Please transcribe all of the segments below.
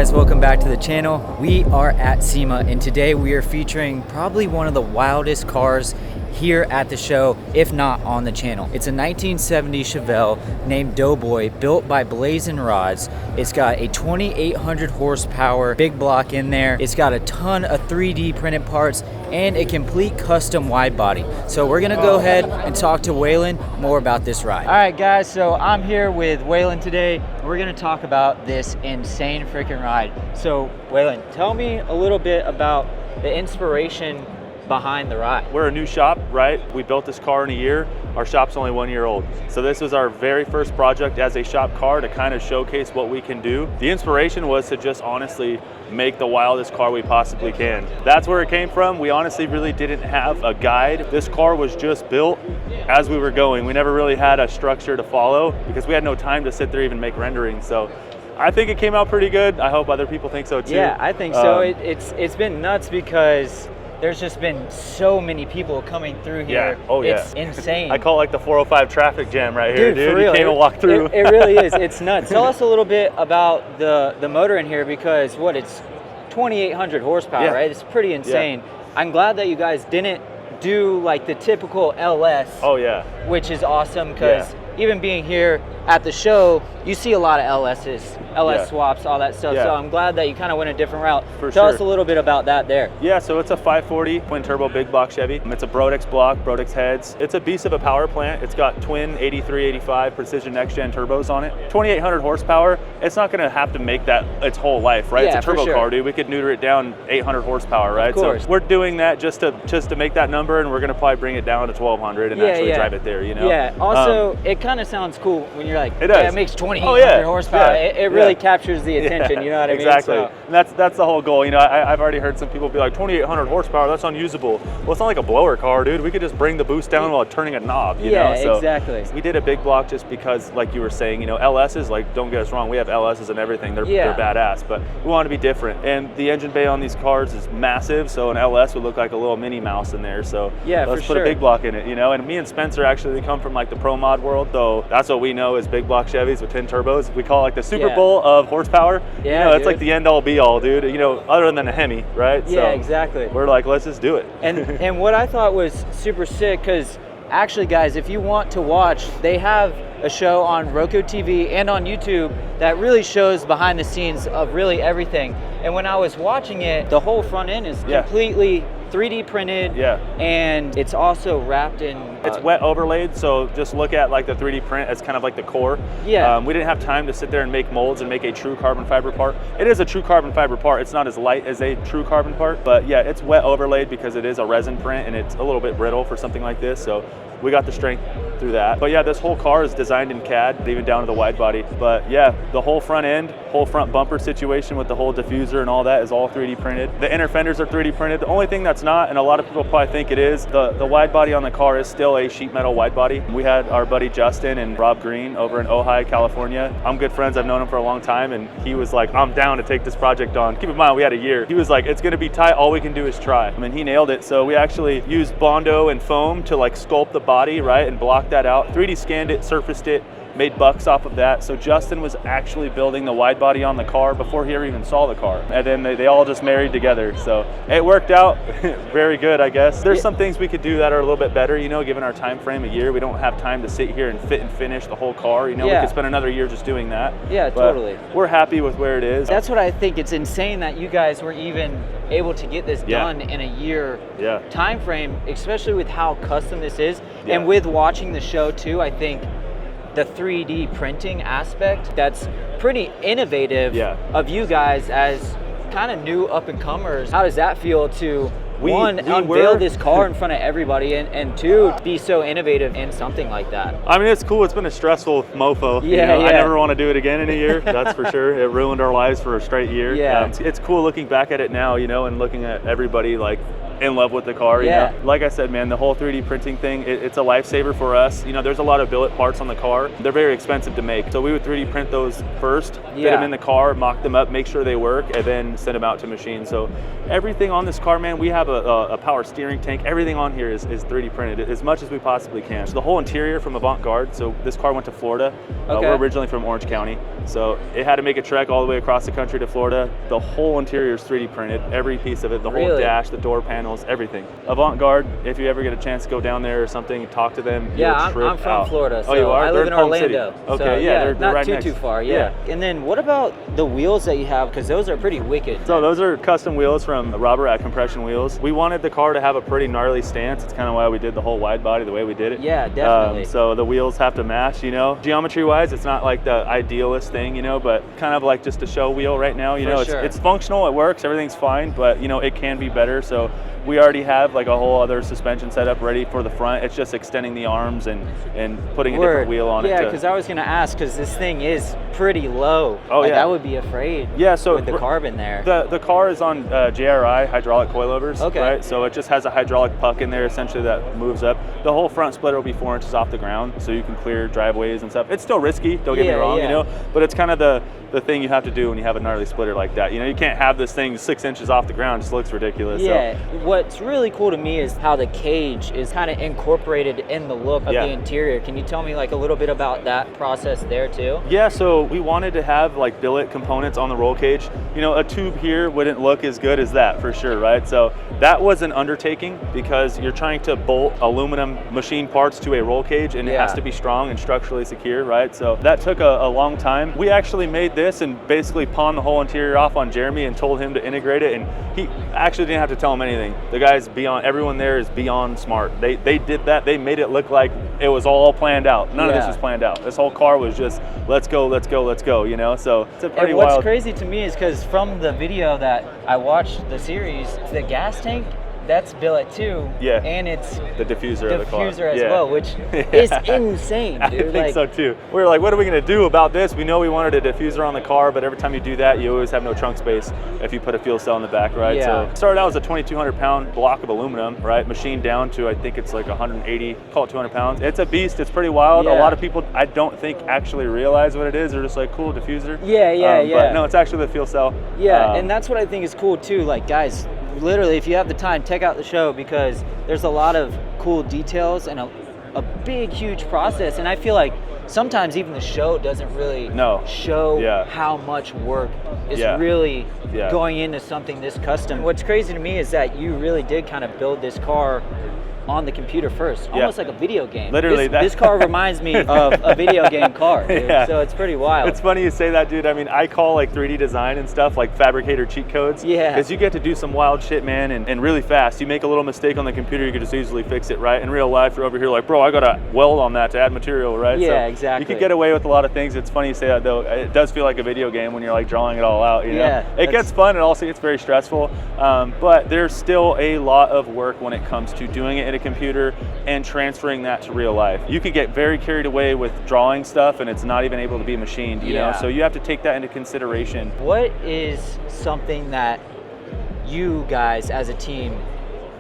guys, welcome back to the channel. We are at SEMA and today we are featuring probably one of the wildest cars here at the show, if not on the channel. It's a 1970 Chevelle named Doughboy, built by Blazin Rodz. It's got a 2,800 horsepower big block in there. It's got a ton of 3D printed parts and a complete custom wide body. So we're gonna go ahead and talk to Waylon more about this ride. All right guys, so I'm here with Waylon today. We're gonna talk about this insane freaking ride. So Waylon, tell me a little bit about the inspiration behind the ride. We're a new shop, right? We built this car in a year. Our shop's only 1 year old. So this was our very first project as a shop car to kind of showcase what we can do. The inspiration was to just honestly make the wildest car we possibly can. That's where it came from. We honestly really didn't have a guide. This car was just built as we were going. We never really had a structure to follow because we had no time to sit there even make renderings. So I think it came out pretty good. I hope other people think so too. Yeah, I think so. It's been nuts because there's just been so many people coming through here. Yeah. Oh yeah. It's insane. I call it like the 405 traffic jam right here, dude. For real. You can't even walk through. It really is. It's nuts. Tell us a little bit about the motor in here because it's 2,800 horsepower, right? It's pretty insane. Yeah. I'm glad that you guys didn't do like the typical LS. Oh yeah. Which is awesome because even being here at the show, you see a lot of LS swaps, all that stuff. So I'm glad that you kind of went a different route. Tell us a little bit about that there. Yeah, so it's a 540 twin turbo big block Chevy. It's a Brodix block, Brodix heads. It's a beast of a power plant. It's got twin 83, 85 Precision NextGen turbos on it. 2,800 horsepower. It's not gonna have to make that its whole life, right? It's a turbo car, dude. We could neuter it down 800 horsepower, right? Of course. So we're doing that just to make that number, and we're gonna probably bring it down to 1,200 and actually drive it there, you know? Yeah, also, it kind of sounds cool when you're like, it makes 2,800 horsepower. It really captures the attention, you know what I mean? Exactly. So, and that's the whole goal. You know, I've already heard some people be like, 2,800 horsepower, that's unusable. Well, it's not like a blower car, dude. We could just bring the boost down while turning a knob, you know? So exactly. We did a big block just because, like you were saying, you know, LSs, like, don't get us wrong, we have LSs and everything. They're badass, but we want to be different. And the engine bay on these cars is massive, so an LS would look like a little Minnie Mouse in there. So let's put a big block in it, you know? And me and Spencer actually come from like the pro mod world, so that's what we know is big block Chevys with 10 turbos. We call it like the Super Bowl of horsepower. You know, it's like the end all be all, dude. You know, other than a Hemi, right? Yeah, exactly. We're like, let's just do it. And what I thought was super sick, because actually, guys, if you want to watch, they have a show on Roku TV and on YouTube that really shows behind the scenes of really everything. And when I was watching it, the whole front end is completely 3D printed, and it's also wrapped in it's wet overlaid, so just look at like the 3D print as kind of like the core. We didn't have time to sit there and make molds and make a true carbon fiber part. It is a true carbon fiber part. It's not as light as a true carbon part, but yeah, it's wet overlaid because it is a resin print and it's a little bit brittle for something like this, so we got the strength through that. But yeah, this whole car is designed in CAD, even down to the wide body. But yeah, the whole front end, whole front bumper situation with the whole diffuser and all that is all 3D printed. The inner fenders are 3D printed. The only thing that's not, and a lot of people probably think it is, the wide body on the car is still a sheet metal wide body. We had our buddy Justin and Rob Green over in Ojai, California. I'm good friends, I've known him for a long time, and he was like, I'm down to take this project on. Keep in mind, we had a year. He was like, it's gonna be tight, all we can do is try. I mean, he nailed it. So we actually used Bondo and foam to like sculpt the body, right, and block that out. 3D scanned it, surfaced it, made bucks off of that. So Justin was actually building the wide body on the car before he ever even saw the car. And then they all just married together. So it worked out very good, I guess. There's some things we could do that are a little bit better, you know, given our time frame, a year. We don't have time to sit here and fit and finish the whole car. You know, we could spend another year just doing that. Yeah, totally. We're happy with where it is. That's what I think. It's insane that you guys were even able to get this done in a year time frame, especially with how custom this is. And with watching the show too, I think the 3D printing aspect, that's pretty innovative of you guys as kind of new up and comers. How does that feel to one, unveil this car in front of everybody, and two, be so innovative in something like that? I mean, it's cool. It's been a stressful mofo. I never want to do it again in a year, that's for sure. It ruined our lives for a straight year. It's cool looking back at it now, you know, and looking at everybody like in love with the car. You know? Like I said, man, the whole 3D printing thing, it's a lifesaver for us. You know, there's a lot of billet parts on the car. They're very expensive to make. So we would 3D print those first, fit them in the car, mock them up, make sure they work, and then send them out to machine. So everything on this car, man, we have a power steering tank. Everything on here is 3D printed as much as we possibly can. So the whole interior from avant-garde. So this car went to Florida. We're originally from Orange County. So it had to make a trek all the way across the country to Florida. The whole interior is 3D printed, every piece of it, the whole dash, the door panels, everything. Avant-garde, if you ever get a chance to go down there or something, talk to them. I'm from Florida, so you are? I live in Orlando. Okay, so, they're not right too far, And then what about the wheels that you have? Because those are pretty wicked. So those are custom wheels from Robert at Compression Wheels. We wanted the car to have a pretty gnarly stance. It's kind of why we did the whole wide body the way we did it. Yeah, definitely. So the wheels have to match, you know. Geometry-wise, it's not like the idealist thing, you know, but kind of like just a show wheel right now. You know, it's functional, it works, everything's fine, but you know, it can be better. So we already have like a whole other suspension setup ready for the front. It's just extending the arms and putting a different wheel on it. Yeah, because I was gonna ask, because this thing is pretty low. I would be afraid. So with the carbon there. The car is on JRI hydraulic coilovers. Right, so it just has a hydraulic puck in there essentially that moves up. The whole front splitter will be 4 inches off the ground, so you can clear driveways and stuff. It's still risky, don't get me wrong, you know, but it's kind of the thing you have to do when you have a gnarly splitter like that. You know, you can't have this thing 6 inches off the ground, it just looks ridiculous. So. What's really cool to me is how the cage is kind of incorporated in the look of the interior. Can you tell me like a little bit about that process there too? Yeah, so we wanted to have like billet components on the roll cage. You know, a tube here wouldn't look as good as that for sure, right? So that was an undertaking because you're trying to bolt aluminum machine parts to a roll cage and it has to be strong and structurally secure, right? So that took a long time. We actually made this and basically pawned the whole interior off on Jeremy and told him to integrate it, and he actually didn't have to tell him anything. The guy's everyone there is beyond smart. They did that. They made it look like it was all planned out. None of this was planned out. This whole car was just let's go, you know? So it's a pretty wild. What's crazy to me is because from the video that I watched the series, the gas tank, that's billet too. And it's the diffuser of the car. As well, which is insane, dude. I think so too. We were like, what are we gonna do about this? We know we wanted a diffuser on the car, but every time you do that, you always have no trunk space if you put a fuel cell in the back, right? So it started out as a 2,200 pound block of aluminum, right? Machined down to, I think it's like 180, call it 200 pounds. It's a beast, it's pretty wild. A lot of people, I don't think actually realize what it is. They're just like, cool, diffuser. But no, it's actually the fuel cell. And that's what I think is cool too. Like, guys, literally, if you have the time, check out the show because there's a lot of cool details and a big, huge process. And I feel like sometimes even the show doesn't really show how much work is really going into something this custom. What's crazy to me is that you really did kind of build this car on the computer first, almost like a video game. Literally, this car reminds me of a video game car, dude. So it's pretty wild. It's funny you say that, dude. I mean, I call like 3D design and stuff like fabricator cheat codes. Because you get to do some wild shit, man, and really fast. You make a little mistake on the computer, you can just easily fix it, right? In real life, you're over here like, bro, I gotta weld on that to add material, right? Exactly. You can get away with a lot of things. It's funny you say that though. It does feel like a video game when you're like drawing it all out, you know? It gets fun and also it's very stressful, but there's still a lot of work when it comes to doing it in a computer and transferring that to real life. You could get very carried away with drawing stuff and it's not even able to be machined, you know? So you have to take that into consideration. What is something that you guys as a team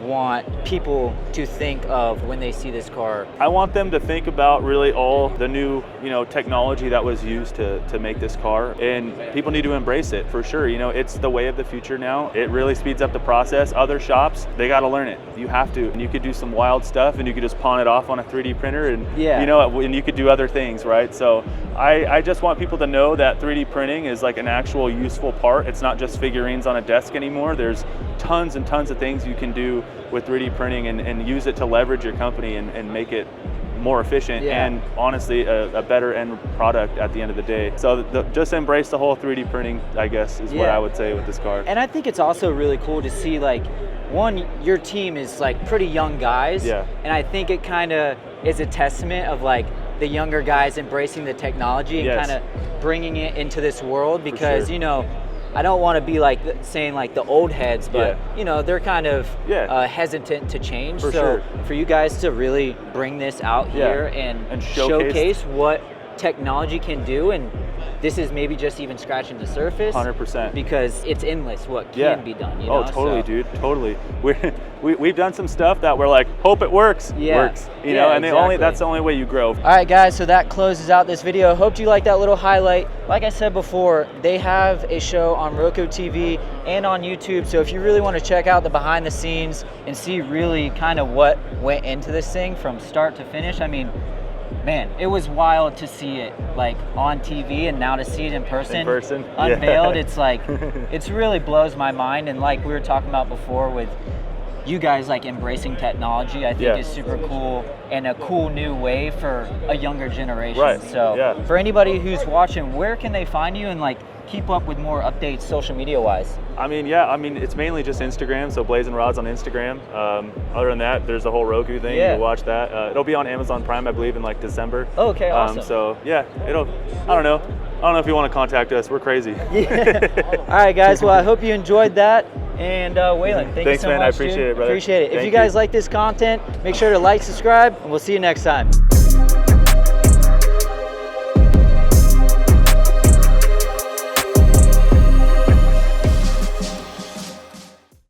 want people to think of when they see this car? I want them to think about really all the new, you know, technology that was used to make this car, and people need to embrace it for sure. You know, it's the way of the future now. It really speeds up the process. Other shops, they got to learn it. You have to. And you could do some wild stuff and you could just pawn it off on a 3D printer and you know, and you could do other things, right? So I just want people to know that 3D printing is like an actual useful part. It's not just figurines on a desk anymore. There's tons and tons of things you can do with 3D printing and use it to leverage your company and make it more efficient and honestly a better end product at the end of the day. So just embrace the whole 3D printing, I guess, is what I would say with this car. And I think it's also really cool to see, like, one, your team is like pretty young guys, and I think it kind of is a testament of like the younger guys embracing the technology and kind of bringing it into this world, because you know, I don't want to be like saying like the old heads, but you know, they're kind of hesitant to change. For you guys to really bring this out here and showcase what technology can do, and this is maybe just even scratching the surface. 100%. Because it's endless what can be done. You know? Oh, totally, dude. Totally. We've done some stuff that we're like, hope it works. Works. You know, and that's the only way you grow. All right, guys. So that closes out this video. Hope you liked that little highlight. Like I said before, they have a show on Roku TV and on YouTube. So if you really want to check out the behind the scenes and see really kind of what went into this thing from start to finish, I mean, man, it was wild to see it like on TV and now to see it in person unveiled. It's like, it's really blows my mind. And like we were talking about before with you guys like embracing technology, I think is super cool and a cool new way for a younger generation. Right. So for anybody who's watching, where can they find you and like keep up with more updates social media wise? I mean, it's mainly just Instagram, so Blazin Rodz on Instagram. Other than that, there's the whole Roku thing. You watch that. It'll be on Amazon Prime, I believe, in like December. Oh, okay, awesome. So yeah, I don't know if you want to contact us. We're crazy. All right, guys. Well, I hope you enjoyed that. And Waylon, thanks you so much. I appreciate it, brother. Appreciate it. Thank if you guys like this content, make sure to like, subscribe, and we'll see you next time.